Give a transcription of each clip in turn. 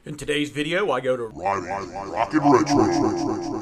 In today's video, I go to Rockin' Retro.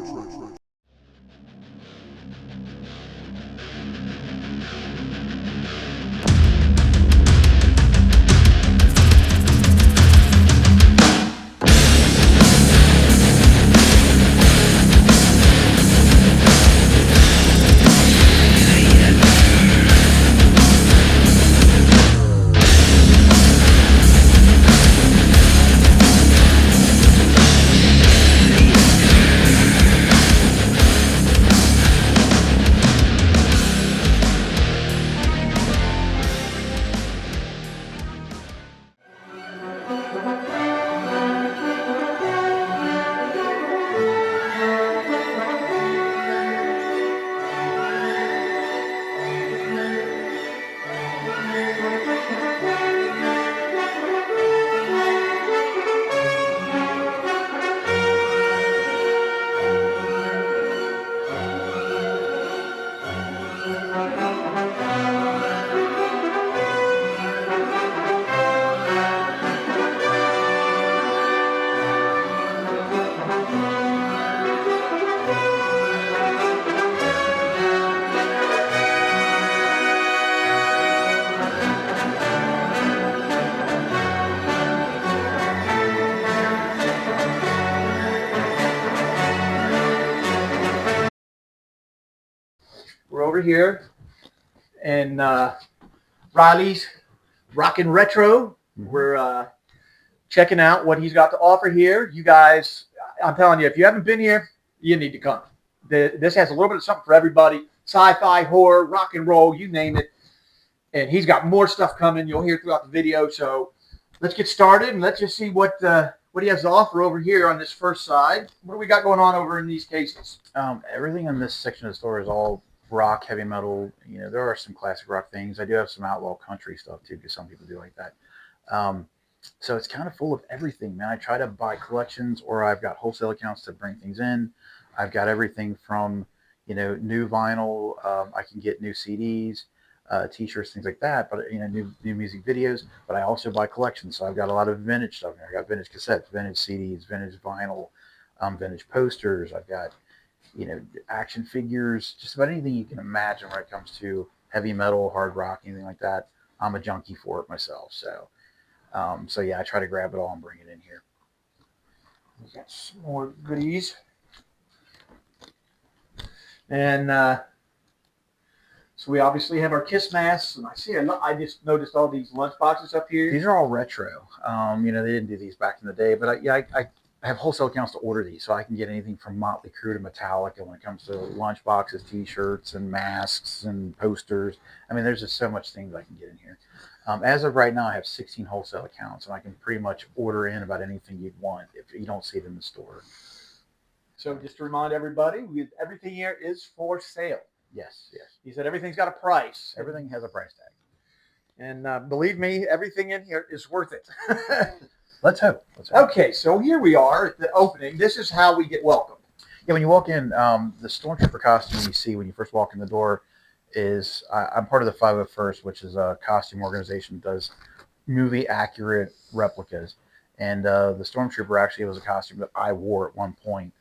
we're over here in Riley's Rockin' Retro. We're checking out what he's got to offer here. You guys, I'm telling you, if you haven't been here, you need to come. This has a little bit of something for everybody. Sci-fi, horror, rock and roll, you name it. And he's got more stuff coming. You'll hear throughout the video. So let's get started and let's just see what he has to offer over here on this first side. What do we got going on over in these cases? Everything in this section of the store is all rock, heavy metal. You know, there are some classic rock things. I do have some outlaw country stuff too, because some people do like that. So it's kind of full of everything, man. I try to buy collections, or I've got wholesale accounts to bring things in. I've got everything from, you know, new vinyl. I can get new CDs, T-shirts, things like that. But you know, new music videos. But I also buy collections, so I've got a lot of vintage stuff here. I got vintage cassettes, vintage CDs, vintage vinyl, vintage posters. I've got, you know, action figures, just about anything you can imagine when it comes to heavy metal, hard rock, anything like that. I'm a junkie for it myself. So yeah, I try to grab it all and bring it in here. We got some more goodies. And so we obviously have our Kiss masks. And I just noticed all these lunch boxes up here. These are all retro. You know, they didn't do these back in the day, but I have wholesale accounts to order these, so I can get anything from Motley Crue to Metallica when it comes to lunch boxes, T-shirts, and masks and posters. I mean, there's just so much things I can get in here. As of right now, I have 16 wholesale accounts, and I can pretty much order in about anything you'd want if you don't see it in the store. So just to remind everybody, everything here is for sale. Yes. He said everything's got a price. Everything has a price tag. And believe me, everything in here is worth it. Let's hope. Okay, so here we are at the opening. This is how we get welcomed. Yeah, when you walk in, the Stormtrooper costume you see when you first walk in the door is, I'm part of the 501st, which is a costume organization that does movie accurate replicas. And the Stormtrooper actually was a costume that I wore at one point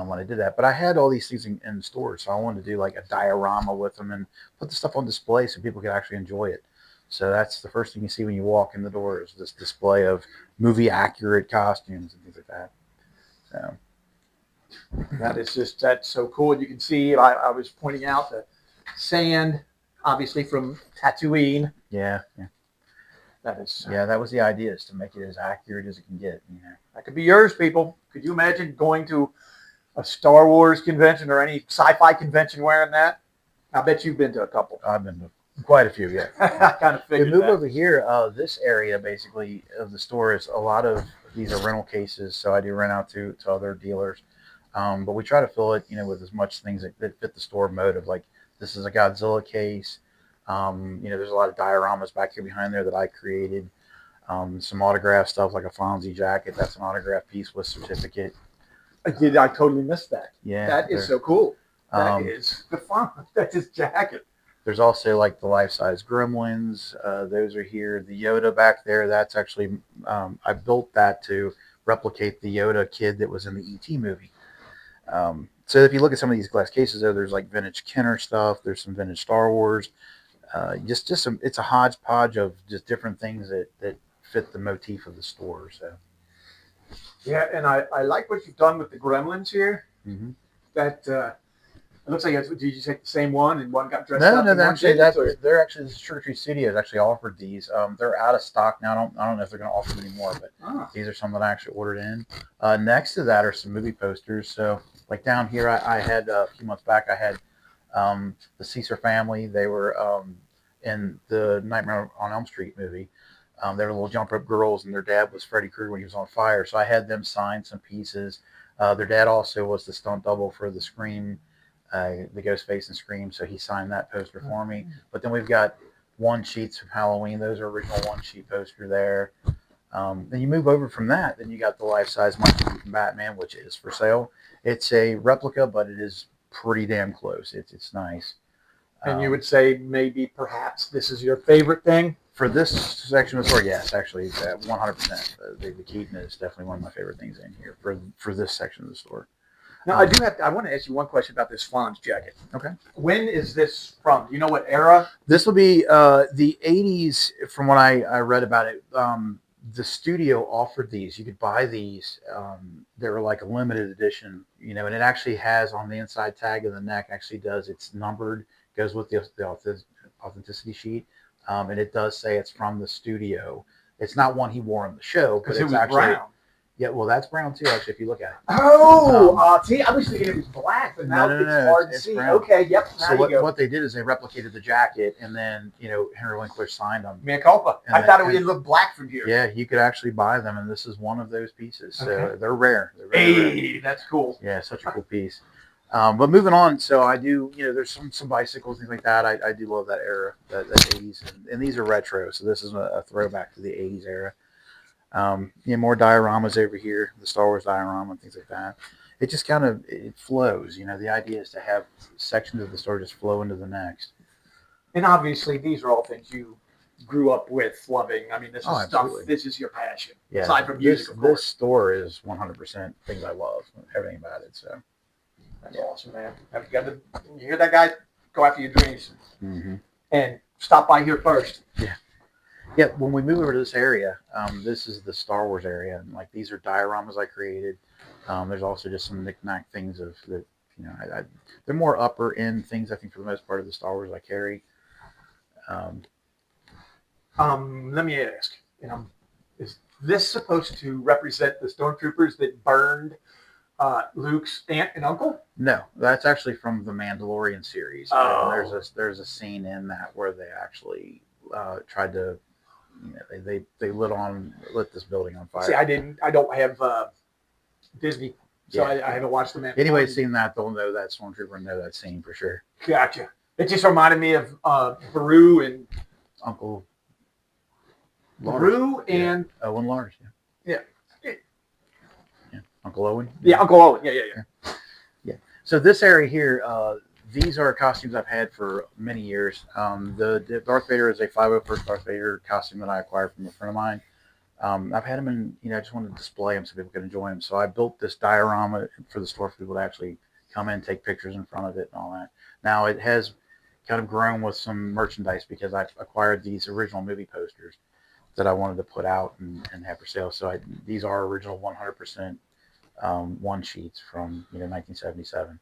when I did that. But I had all these things in stores, so I wanted to do like a diorama with them and put the stuff on display so people could actually enjoy it. So that's the first thing you see when you walk in the door is this display of movie accurate costumes and things like that. So that's so cool. And you can see, I was pointing out the sand, obviously from Tatooine. Yeah. That is. Yeah, that was the idea, is to make it as accurate as it can get. You know, that could be yours, people. Could you imagine going to a Star Wars convention or any sci-fi convention wearing that? I bet you've been to a couple. I've been to quite a few, yeah. I kind of figured we move that. over here. This area basically of the store is a lot of these are rental cases, so I do rent out to other dealers. But we try to fill it, you know, with as much things that fit the store motive. Like this is a Godzilla case. You know, there's a lot of dioramas back here behind there that I created. Some autograph stuff like a Fonzie jacket. That's an autograph piece with certificate. I totally missed that. Yeah, that is so cool. That is the fun. That's his jacket. There's also like the life-size Gremlins. Those are here. The Yoda back there, that's actually, I built that to replicate the Yoda kid that was in the E.T. movie. So if you look at some of these glass cases, though, there's like vintage Kenner stuff. There's some vintage Star Wars. Just some. It's a hodgepodge of just different things that fit the motif of the store. So Yeah, and I like what you've done with the Gremlins here. mm-hmm. That it looks like did you take the same one and one got dressed no, up? no, and one actually didn't, they're actually the Sugar Tree Studios actually offered these. They're out of stock now. I don't know if they're going to offer them anymore, but these are some that I actually ordered in. Next to that are some movie posters. So like down here, I had a few months back. I had the Caesar family. They were in the Nightmare on Elm Street movie. They were little jump rope girls, and their dad was Freddy Krueger when he was on fire. So I had them sign some pieces. Their dad also was the stunt double for the Scream, the Ghostface and Scream. So he signed that poster for me. But then we've got one sheets from Halloween. Those are original one sheet poster there. Then you move over from that. Then you got the life size Michael Keaton Batman, which is for sale. It's a replica, but it is pretty damn close. It's nice. and you would say maybe perhaps this is your favorite thing for this section of the store, yes, actually, 100%. The Keaton is definitely one of my favorite things in here for this section of the store. Now, I want to ask you one question about this Fonz jacket. Okay. When is this from? Do you know what era? This will be the 80s, from what I read about it. The studio offered these. You could buy these. They were like a limited edition, and it actually has on the inside tag of the neck, actually does, it's numbered, goes with the authenticity sheet. And it does say it's from the studio. It's not one he wore on the show, but it's actually brown. Yeah, well, that's brown too. Actually, if you look at it. Oh, see, I was thinking it was black, but now it's hard to see. Brown. Okay, yep. So what they did is they replicated the jacket, and then Henry Winkler signed them. Mea culpa. I thought it would look black from here. Yeah, you could actually buy them, and this is one of those pieces. So they're rare. They're very rare. That's cool. Yeah, such a cool piece. But moving on, so I do, there's some bicycles, things like that. I do love that era, that 80s. And these are retro, so this is a throwback to the 80s era. More dioramas over here, the Star Wars diorama and things like that. It just kind of, it flows. The idea is to have sections of the store just flow into the next. And obviously, these are all things you grew up with loving. I mean, this is stuff, this is your passion. Yeah. Aside from music, of course. This store is 100% things I love, everything about it, so. That's awesome, man. You hear that, guy? Go after your dreams. Mm-hmm. And stop by here first. Yeah. Yeah, when we move over to this area, this is the Star Wars area, and like these are dioramas I created. There's also just some knick-knack things that they're more upper end things, I think, for the most part of the Star Wars I carry. Let me ask, is this supposed to represent the stormtroopers that burned Luke's aunt and uncle? No, that's actually from the Mandalorian series. Oh. And there's a scene in that where they actually tried to, they lit this building on fire. See, I don't have Disney, so I haven't watched the Mandalorian. Anybody's seen that, they'll know that stormtrooper and know that scene for sure. Gotcha. It just reminded me of Beru and Uncle Beru and Owen Lars. Yeah. Uncle Owen? Yeah, Uncle Owen. Yeah. So this area here, these are costumes I've had for many years. The Darth Vader is a 501st Darth Vader costume that I acquired from a friend of mine. I've had them in, I just wanted to display them so people could enjoy them. So I built this diorama for the store for people to actually come in, take pictures in front of it and all that. Now it has kind of grown with some merchandise because I acquired these original movie posters that I wanted to put out and have for sale. So these are original 100% one sheets from 1977.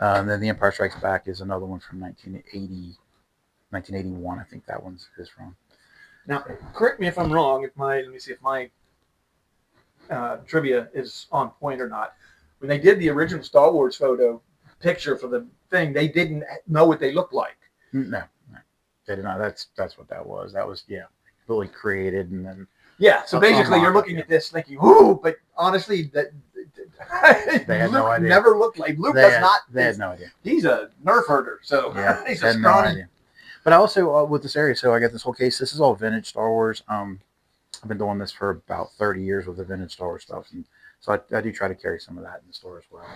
And then The Empire Strikes Back is another one from 1981. I think that one is from. Now, correct me if I'm wrong. Let me see if my trivia is on point or not. When they did the original Star Wars photo picture for the thing, they didn't know what they looked like. No, they did not. That's what that was. That was completely created and then. Yeah, so basically you're looking at this thinking, ooh, but honestly, that they had no idea. Never looked like Luke. They had no idea. He's a nerf herder, so yeah, he's had no idea. But I also with this area, so I got this whole case. This is all vintage Star Wars. I've been doing this for about 30 years with the vintage Star Wars stuff, and so I do try to carry some of that in the store as well.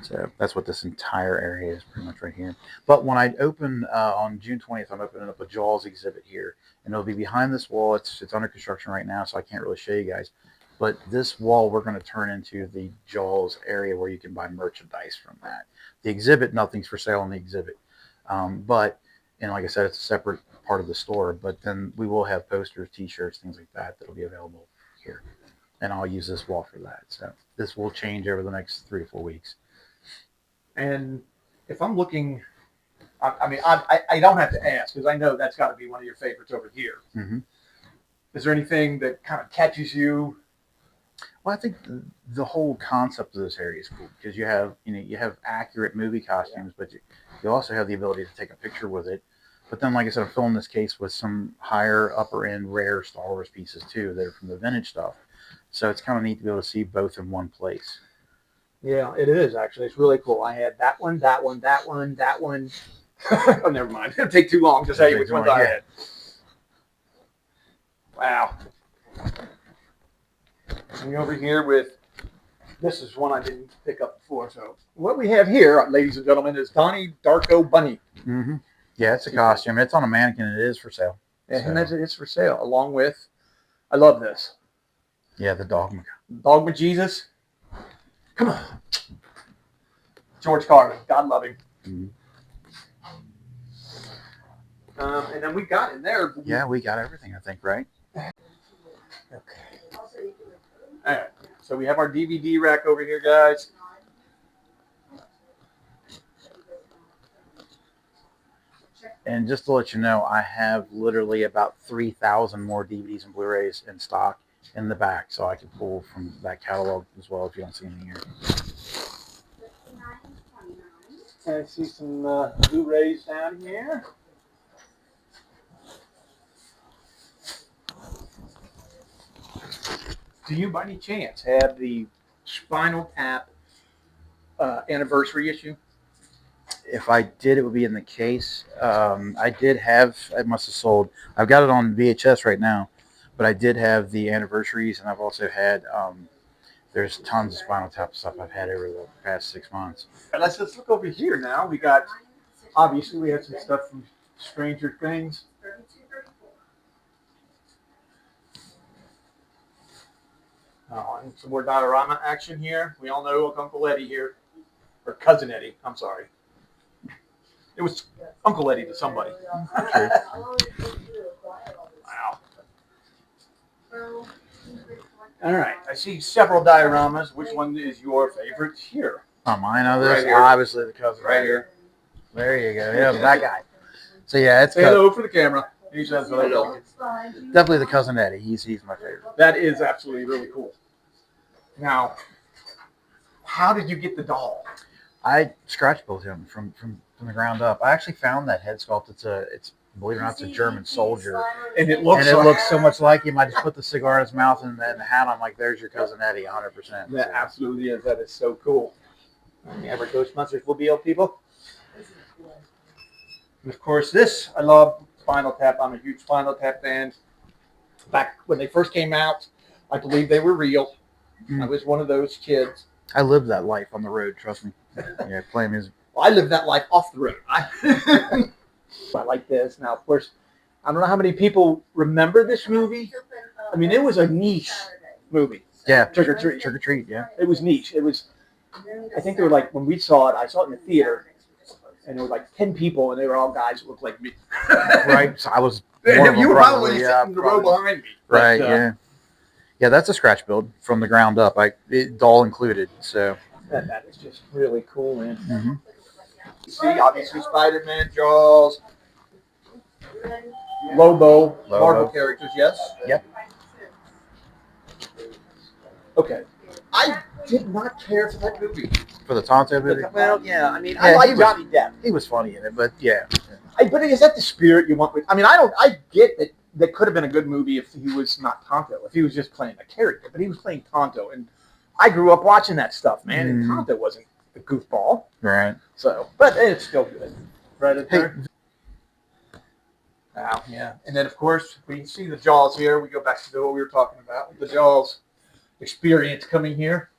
So that's what this entire area is pretty much right here. But when I open on June 20th, I'm opening up a Jaws exhibit here, and it'll be behind this wall. It's under construction right now, so I can't really show you guys. But this wall we're going to turn into the Jaws area where you can buy merchandise from that. The exhibit, nothing's for sale in the exhibit. But, and like I said, it's a separate part of the store. But then we will have posters, T-shirts, things like that that'll be available here. And I'll use this wall for that. So this will change over the next 3 to 4 weeks. And if I'm looking, I don't have to ask because I know that's got to be one of your favorites over here. Mm-hmm. Is there anything that kind of catches you? Well, I think the whole concept of this area is cool because you have accurate movie costumes, but you also have the ability to take a picture with it. But then, like I said, I'm filling this case with some higher upper end rare Star Wars pieces too that are from the vintage stuff. So it's kind of neat to be able to see both in one place. Yeah, it is actually. It's really cool. I had that one, that one, that one, that one. Oh, never mind. It'll take too long to tell you which ones I had. Wow. And over here with, this is one I didn't pick up before. So what we have here, ladies and gentlemen, is Donnie Darko Bunny. Mm-hmm. Yeah, it's a costume. It's on a mannequin. And it is for sale. Yeah, so. And it's for sale along with, I love this. Yeah, the Dogma. Dogma Jesus. Come on. George Carlin. God love him. Mm-hmm. And then we got in there. Yeah, we got everything, I think, right? Okay. All right. So we have our DVD rack over here, guys. And just to let you know, I have literally about 3,000 more DVDs and Blu-rays in stock in the back, so I can pull from that catalog as well if you don't see anything here. I see some Blu-rays down here. Do you, by any chance, have the Spinal Tap anniversary issue? If I did, it would be in the case. I did have, it must have sold. I've got it on VHS right now, but I did have the anniversaries, and I've also had, there's tons of Spinal Tap stuff I've had over the past 6 months. And let's just look over here now. We got, obviously, we have some stuff from Stranger Things. And some more diorama action here. We all know Uncle Eddie here, or Cousin Eddie, I'm sorry. It was Uncle Eddie to somebody. Sure. Wow. All right, I see several dioramas. Which one is your favorite here? Oh, mine are this. Right Obviously, the Cousin. Right here. There you go. Yeah, that guy. So yeah, it's Say hello for the camera. He says hello. Definitely the Cousin Eddie. He's my favorite. That is absolutely really cool. Now, how did you get the doll? I scratch built him from the ground up. I actually found that head sculpt. It's believe it or not, it's a German soldier, and it looks so much like him. I just put the cigar in his mouth and the hat on. Like, there's your Cousin Eddie, 100%. That absolutely is. That is so cool. You ever Ghostbusters will be able people? And of course, this I love Spinal Tap. I'm a huge Spinal Tap fan. Back when they first came out, I believe they were real. I was one of those kids. I lived that life on the road, trust me. Yeah, playing music. Well, I lived that life off the road. I like this. Now, of course, I don't know how many people remember this movie. I mean, it was a niche movie. Yeah. Trick or Treat. Trick or Treat, yeah. It was niche. It was, I think they were like, when we saw it, I saw it in the theater, and there were like 10 people, and they were all guys that looked like me. Right. So I was one of them, you were probably sitting in the row behind me. Right, yeah. Yeah, that's a scratch build from the ground up. Doll included, so. That is just really cool, man. Mm-hmm. You see, obviously, Spider-Man, Jaws, Lobo, Marvel characters, yes? Yep. Okay. I did not care for that movie. For the Tonto movie? Well, yeah. I mean, I like Johnny Depp. He was funny in it, but yeah. But is that the spirit you want? I mean, I get that that could have been a good movie if he was not Tonto, if he was just playing a character, but he was playing Tonto, and I grew up watching that stuff, man, and Tonto wasn't a goofball. Right. So, but it's still good. Right there. Wow, yeah. And then, of course, we see the Jaws here. We go back to what we were talking about, the Jaws experience coming here.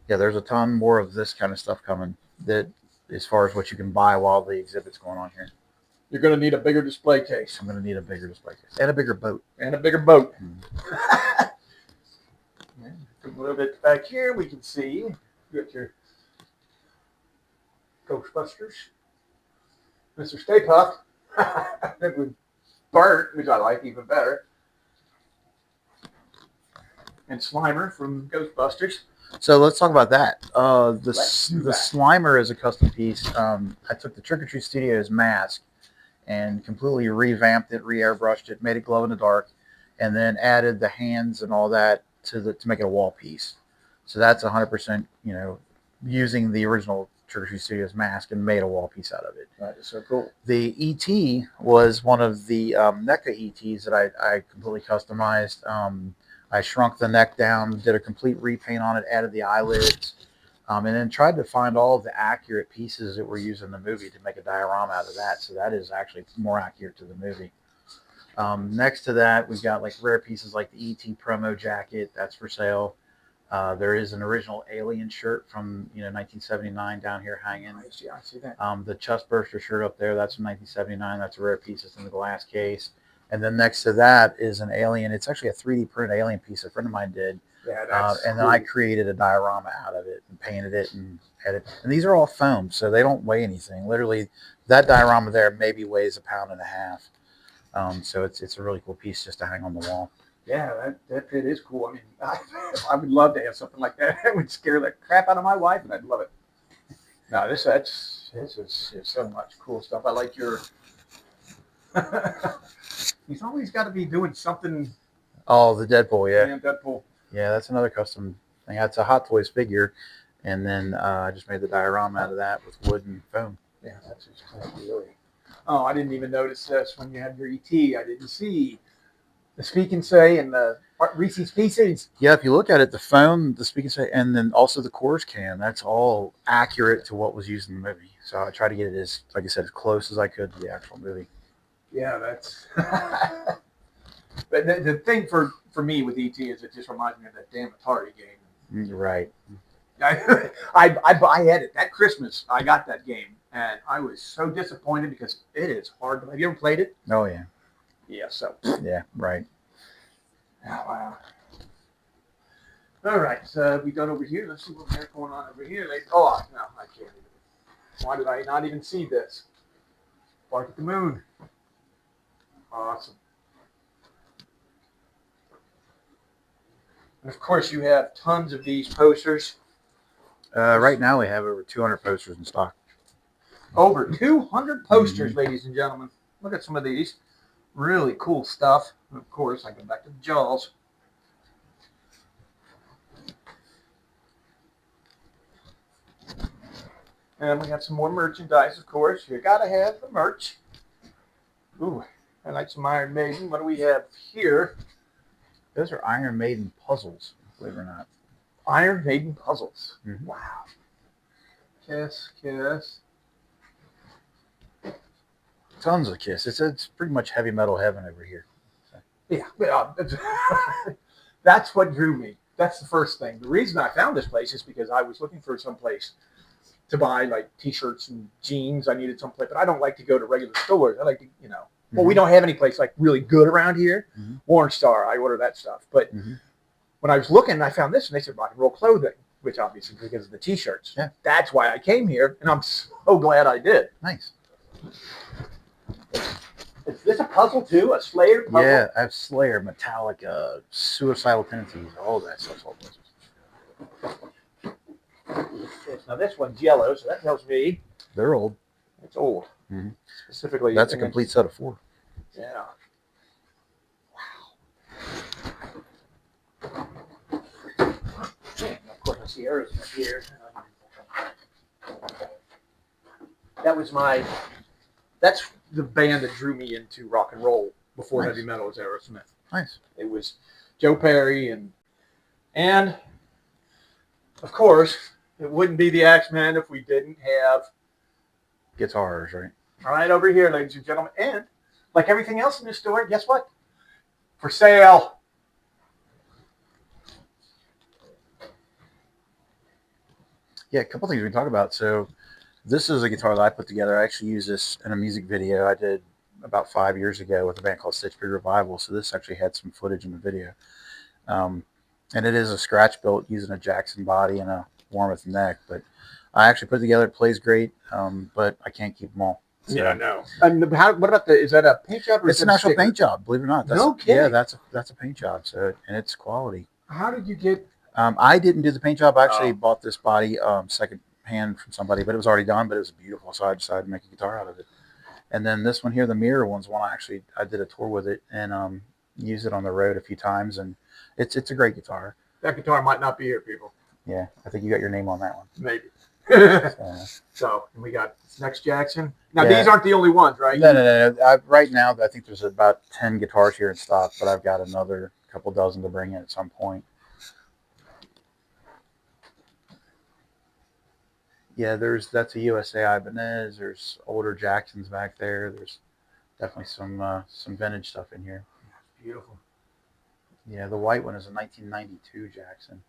Yeah, there's a ton more of this kind of stuff coming, that as far as what you can buy while the exhibit's going on here. You're going to need a bigger display case. I'm going to need a bigger display case. And a bigger boat. And a bigger boat. A little bit back here, we can see you got your Ghostbusters, Mr. Stay Puft, with Bert, which I like even better, and Slimer from Ghostbusters. So let's talk about that. The Let's do that. Slimer is a custom piece. I took the Trick or Treat Studios mask and completely revamped it, re-airbrushed it, made it glow in the dark, and then added the hands and all that to make it a wall piece. So that's 100%, using the original Trick or Treat Studios mask and made a wall piece out of it. That is so cool. The ET was one of the NECA ETs that I completely customized. I shrunk the neck down, did a complete repaint on it, added the eyelids, and then tried to find all of the accurate pieces that were used in the movie to make a diorama out of that. So that is actually more accurate to the movie. Next to that, we've got like rare pieces like the ET promo jacket. That's for sale. There is an original Alien shirt from 1979 down here hanging. Yeah, I see that. The Chest Burster shirt up there, that's from 1979. That's a rare piece. It's in the glass case. And then next to that is an Alien. It's actually a 3D printed Alien piece a friend of mine did. Yeah, that's and then cool. I created a diorama out of it and painted it and had it. And these are all foam, so they don't weigh anything. Literally, that diorama there maybe weighs 1.5 pounds. So it's a really cool piece just to hang on the wall. Yeah, that it is cool. I mean, I would love to have something like that. It would scare the crap out of my wife, and I'd love it. No, this is so much cool stuff. I like your. He's always got to be doing something. Oh, the Deadpool, yeah. Damn Deadpool. Yeah, that's another custom thing. That's a Hot Toys figure, and then I just made the diorama out of that with wood and foam. Yeah, that's just really. Oh, I didn't even notice this when you had your ET. I didn't see the Speak and Say and the Reese's Pieces. Yeah, if you look at it, the foam, the Speak and Say, and then also the Coors can, that's all accurate to what was used in the movie. So I tried to get it as, like I said, as close as I could to the actual movie. Yeah, that's. But the thing for me with ET is it just reminds me of that damn Atari game. Right. I had it that Christmas. I got that game, and I was so disappointed because it is hard. Have you ever played it? Oh, yeah. Yeah, so. Yeah, right. Oh, wow. All right, so we done over here. Let's see what we got going on over here. Oh, no, I can't even. Why did I not even see this? Bark at the Moon. Awesome. And of course, you have tons of these posters. Right now, we have over 200 posters in stock. Over 200 posters, ladies and gentlemen. Look at some of these. Really cool stuff. And of course, I go back to the Jaws. And we got some more merchandise, of course. You got to have the merch. Ooh, I like some Iron Maiden. What do we have here? Those are Iron Maiden puzzles, believe it or not. Iron Maiden puzzles. Mm-hmm. Wow. Kiss. Tons of Kiss. It's pretty much heavy metal heaven over here. So. Yeah, that's what drew me. That's the first thing. The reason I found this place is because I was looking for some place to buy like T-shirts and jeans. I needed some place, but I don't like to go to regular stores. I like to, well, we don't have any place like really good around here. Mm-hmm. Warren Star, I order that stuff. But when I was looking, I found this, and they said rock and roll clothing, which obviously because of the T-shirts. Yeah. That's why I came here, and I'm so glad I did. Nice. Is this a puzzle too? A Slayer puzzle? Yeah, I have Slayer, Metallica, Suicidal Tendencies, all that stuff's all puzzles. Now this one's yellow, so that tells me They're old. it's old. Mm-hmm. Specifically, That's a complete set of 4. Yeah. Wow. And of course, I see Aerosmith here. That's the band that drew me into rock and roll before heavy metal was Aerosmith. Nice. It was Joe Perry and of course, it wouldn't be the Axemen if we didn't have Guitars, right? right over here, ladies and gentlemen. And like everything else in this store, guess what? For sale. Yeah, a couple things we can talk about. So this is a guitar that I put together. I actually used this in a music video I did about 5 years ago with a band called Stitch Pig Revival. So this actually had some footage in the video. And it is a scratch built using a Jackson body and a Warmoth neck. But I actually put it together. It plays great, but I can't keep them all. So, yeah, I know. And what about is that a paint job or is it's that an a actual sticker? paint job, believe it or not. No kidding. Yeah, that's a paint job. So, and it's quality. How did you get? I didn't do the paint job. I actually Oh. bought this body second hand from somebody, but it was already done. But it was beautiful, so I decided to make a guitar out of it. And then this one here, the mirror one's one I did a tour with it and used it on the road a few times, and it's a great guitar. That guitar might not be here, people. Yeah, I think you got your name on that one. Maybe. So, So we got Next Jackson. Now Yeah. these aren't the only ones, right? no. Right now, I think there's about 10 guitars here in stock, but I've got another couple dozen to bring in at some point. Yeah, that's a USA Ibanez. There's older Jacksons back there. There's definitely some vintage stuff in here. Beautiful. Yeah, the white one is a 1992 Jackson.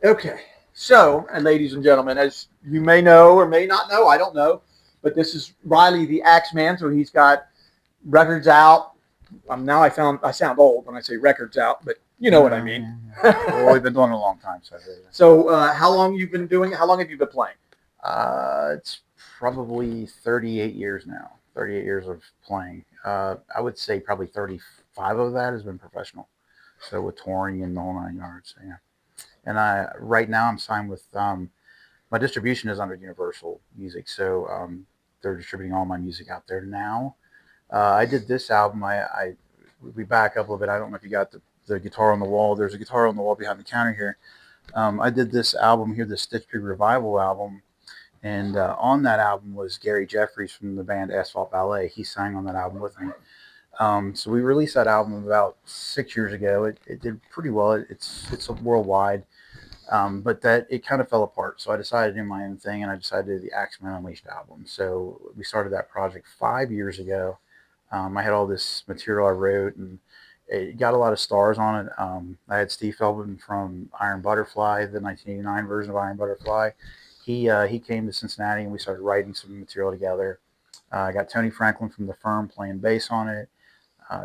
Okay. So, and ladies and gentlemen, as you may know or may not know, I don't know, but this is Riley the Axeman. So he's got records out. Now I sound old when I say records out, but you know what I mean. Well, we've been doing it a long time, so. So, how long you've been doing it? How long have you been playing? It's probably 38 years now. 38 years of playing. I would say probably 35 of that has been professional. So with touring and the whole 9 yards. So yeah. And right now I'm signed with my distribution is under Universal Music, so they're distributing all my music out there now. I did this album. We back up a little bit. I don't know if you got the guitar on the wall. There's a guitar on the wall behind the counter here. I did this album here, the Stitch Pig Revival album. And on that album was Gary Jeffries from the band Asphalt Ballet. He sang on that album with me. So we released that album about 6 years ago. It did pretty well. It's worldwide, but that it kind of fell apart. So I decided to do my own thing, and I decided to do the Axeman Unleashed album. So we started that project 5 years ago. I had all this material I wrote, and it got a lot of stars on it. I had Steve Feldman from Iron Butterfly, the 1989 version of Iron Butterfly. He came to Cincinnati, and we started writing some material together. I got Tony Franklin from The Firm playing bass on it.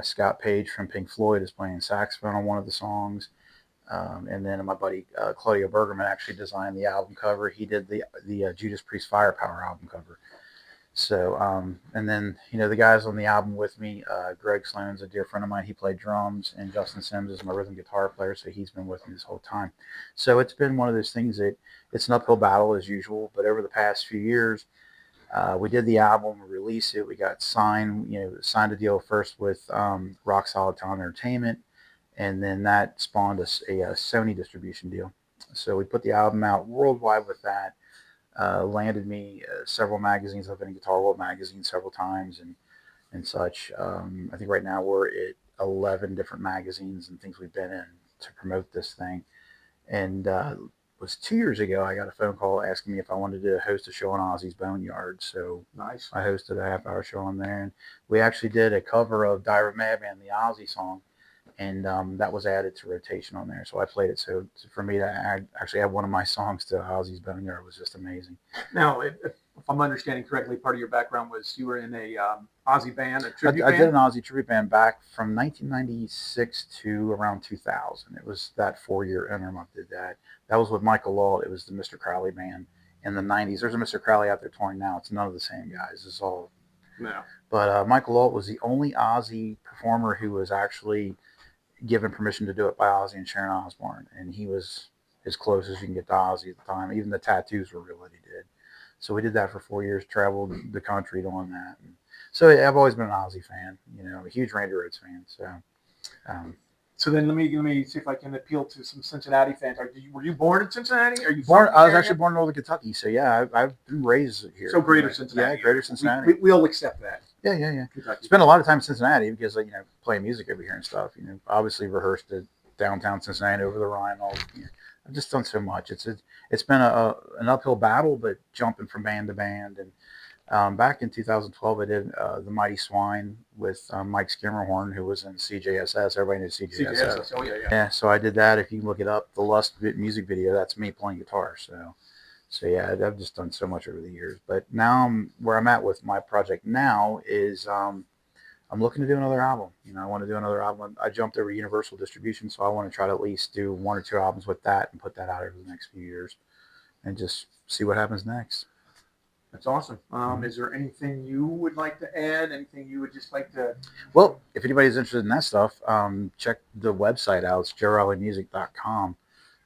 Scott Page from Pink Floyd is playing saxophone on one of the songs. And then my buddy Claudio Bergerman actually designed the album cover. He did the Judas Priest Firepower album cover. So, and then, the guys on the album with me, Greg Sloan's a dear friend of mine. He played drums, and Justin Sims is my rhythm guitar player. So he's been with me this whole time. So it's been one of those things that it's an uphill battle as usual, but over the past few years, we did the album, we released it, we got signed a deal first with Rock Solid Talent Entertainment, and then that spawned us a Sony distribution deal. So we put the album out worldwide with that. Landed me several magazines. I've been in Guitar World magazine several times and such. I think right now we're at 11 different magazines and things we've been in to promote this thing. And was 2 years ago, I got a phone call asking me if I wanted to host a show on Ozzy's Boneyard. So Nice. I hosted a half-hour show on there, and we actually did a cover of Diary Madman, the Ozzy song, and that was added to rotation on there. So I played it. So for me to actually add one of my songs to Ozzy's Boneyard was just amazing. Now, if I'm understanding correctly, part of your background was you were in a Ozzy band, a tribute band? I did an Ozzy tribute band back from 1996 to around 2000. It was that 4-year interim I did that. That was with Michael Law. It was the Mr. Crowley band in the 90s. There's a Mr. Crowley out there touring now. It's none of the same guys. It's all. No. But Michael Law was the only Ozzy performer who was actually given permission to do it by Ozzy and Sharon Osbourne. And he was as close as you can get to Ozzy at the time. Even the tattoos were real that he did. So we did that for 4 years, traveled the country doing that. And so I've always been an Ozzy fan, a huge Randy Rhoads fan. So then let me see if I can appeal to some Cincinnati fans. Were you born in Cincinnati? Are you born? from I was area? actually born in Northern Kentucky. So yeah, I've been raised here. So greater Cincinnati. Yeah, greater Cincinnati. We'll accept that. Yeah. Kentucky. Spent a lot of time in Cincinnati because playing music over here and stuff. Obviously rehearsed at downtown Cincinnati over the Rhine. I've just done so much. It's been an uphill battle, but jumping from band to band. And back in 2012, I did The Mighty Swine with Mike Skimmerhorn, who was in CJSS. Everybody knows CJSS. Oh yeah. Yeah, so I did that. If you can look it up, the Lust music video, that's me playing guitar. So yeah, I've just done so much over the years. But now where I'm at with my project now is I'm I'm looking to do another album. You know, I want to do another album. I jumped over Universal distribution, so I want to try to at least do 1 or 2 albums with that and put that out over the next few years, and just see what happens next. That's awesome. Is there anything you would like to add? Anything you would just like to? Well, if anybody's interested in that stuff, check the website out. It's joerileysmusic.com.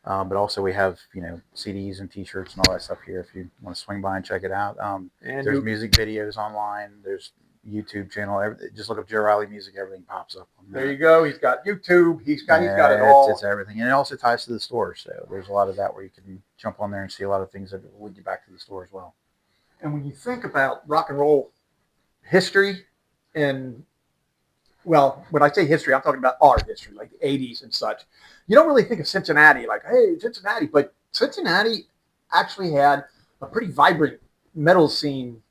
But also we have, you know, CDs and T-shirts and all that stuff here if you want to swing by and check it out. There's music videos online. There's YouTube channel. Just look up Joe Riley Music. Everything pops up. There you go. He's got YouTube. He's got it all. It's everything. And it also ties to the store. So there's a lot of that where you can jump on there and see a lot of things that will lead you back to the store as well. And when you think about rock and roll history, and well, when I say history, I'm talking about our history, like the 80s and such. You don't really think of Cincinnati like, hey, Cincinnati. But Cincinnati actually had a pretty vibrant metal scene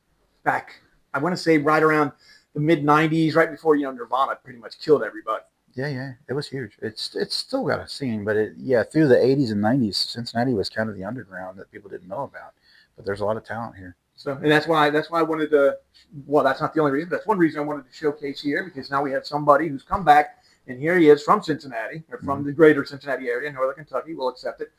back, I want to say right around the mid-90s, right before, you know, Nirvana pretty much killed everybody. Yeah, it was huge. It's still got a scene, but through the 80s and 90s, Cincinnati was kind of the underground that people didn't know about. But there's a lot of talent here. So, and that's why I wanted to, well, that's not the only reason. That's one reason I wanted to showcase here, because now we have somebody who's come back, and here he is from Cincinnati, or from the greater Cincinnati area, Northern Kentucky. We'll accept it.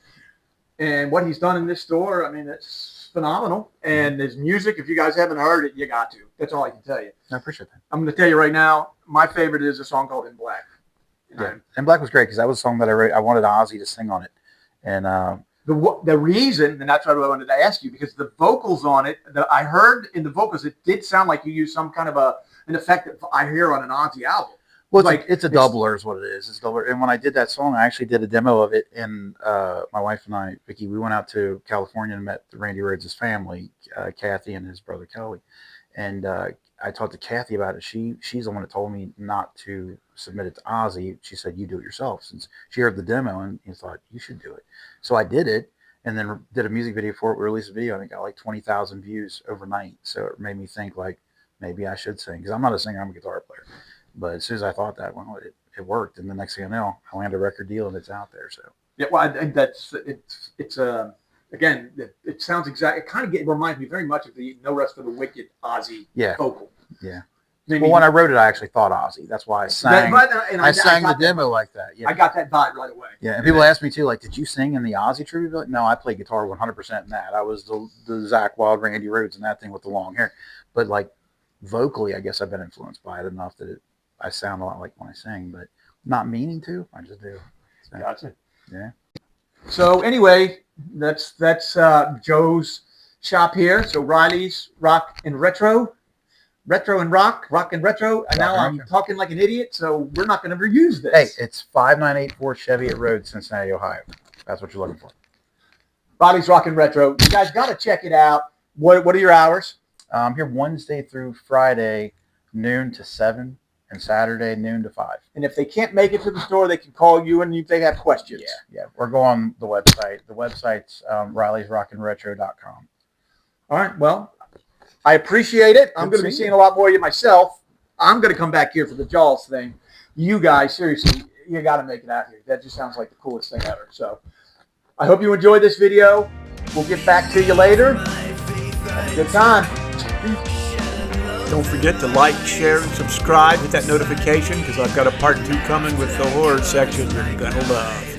And what he's done in this store, I mean, it's phenomenal. And his music, if you guys haven't heard it, you got to. That's all I can tell you. I appreciate that. I'm going to tell you right now, my favorite is a song called In Black. Yeah, In Black was great because that was a song that I wrote. I wanted Ozzy to sing on it. And the reason, and that's what I wanted to ask you, because the vocals on it, I heard in the vocals, it did sound like you used some kind of an effect that I hear on an Ozzy album. Well, it's a doubler is what it is. It's a doubler. And when I did that song, I actually did a demo of it. And my wife and I, Vicky, we went out to California and met Randy Rhoads' family, Kathy and his brother Kelly. And I talked to Kathy about it. She's the one that told me not to submit it to Ozzy. She said, you do it yourself, since she heard the demo and thought, you should do it. So I did it, and then did a music video for it. We released a video, and it got like 20,000 views overnight. So it made me think, like, maybe I should sing, because I'm not a singer, I'm a guitar player. But as soon as I thought that, well, it worked. And the next thing I know, I landed a record deal, and it's out there. So yeah, well, I think it's again, it sounds exact. It kind of reminds me very much of the No Rest for the Wicked Ozzy vocal. Yeah. Maybe well, when I wrote it, I actually thought Ozzy. That's why I sang. I sang the demo like that. Yeah. I got that vibe right away. Yeah, and people ask me too, like, did you sing in the Ozzy tribute? Like, no, I played guitar 100% in that. I was the Zakk Wylde, Randy Rhoads, and that thing with the long hair. But like vocally, I guess I've been influenced by it enough that I sound a lot like when I sing, but not meaning to. I just do. So, gotcha. Yeah. So anyway, that's Joe's shop here. So Riley's Rock and Retro. Retro and rock and retro. And now I'm talking like an idiot, so we're not going to reuse this. Hey, it's 5984 Cheviot Rd, Cincinnati, Ohio. That's what you're looking for. Riley's Rock and Retro. You guys got to check it out. What are your hours? I'm here Wednesday through Friday, noon to 7, and Saturday, noon to 5. And if they can't make it to the store, they can call you and if they have questions. Yeah. Or go on the website. The website's rileysrocknretro.com. All right. Well, I appreciate it. I'm going to be seeing a lot more of you myself. I'm going to come back here for the Jaws thing. You guys, seriously, you got to make it out here. That just sounds like the coolest thing ever. So I hope you enjoyed this video. We'll get back to you later. Have a good time. Don't forget to like, share, and subscribe. Hit that notification, because I've got a part 2 coming with the horror section you're going to love.